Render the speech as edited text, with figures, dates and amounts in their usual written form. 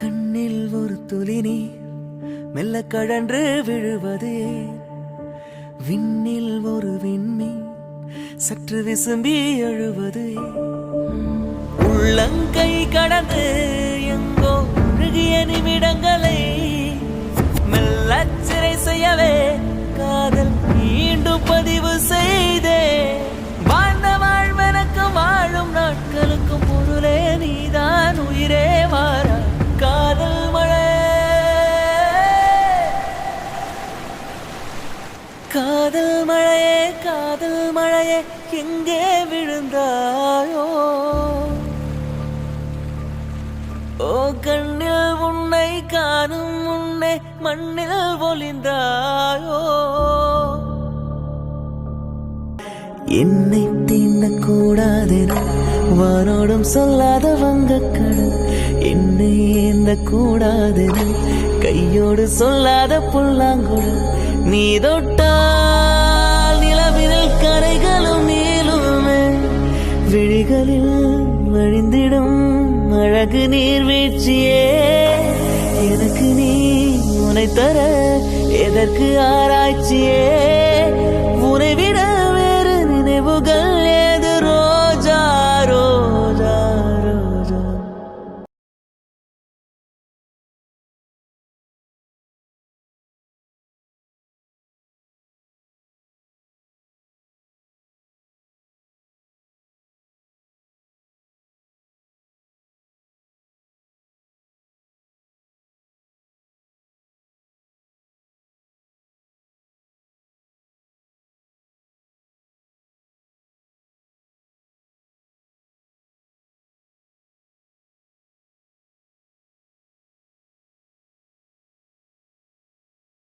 கண்ணில் ஒரு துளி நீர் மெல்ல கழன்று விழுவது விண்ணில் ஒரு விண்மீன் சற்று விசும்பி எழுவது உள்ளங்கை கடந்து எங்கோ ஒழுகிய நிமிடங்களை மெல்ல சிறை செய்யவே காதல் மீண்டும் பதிவு செய்தே வாழ்ந்த வாழ்வனுக்கும் வாழும் நாட்களுக்கும் பொருளே நீதான் உயிரே வார காதல் மழை காதல் மழையே காதல் மழையே எங்கே விழுந்தாயோ ஓ கண்ணில் உன்னை காணும் உன்னை மண்ணில் ஒளிந்தாயோ என்னை தீண்டக்கூடாதென வானோடும் சொல்லாத வங்கக்கடல் என்னை ஏந்த கூடாதென கையோடு சொல்லாத புல்லாங்குழல் நீ தொட்டால் நிலவினில் கரைகளும் நீளுமே விழிகளில் வழிந்திடும் அழகு நீர்வீழ்ச்சியே எனக்கு நீ உன்னை தர எதற்கு ஆராய்ச்சியே உன்னை விட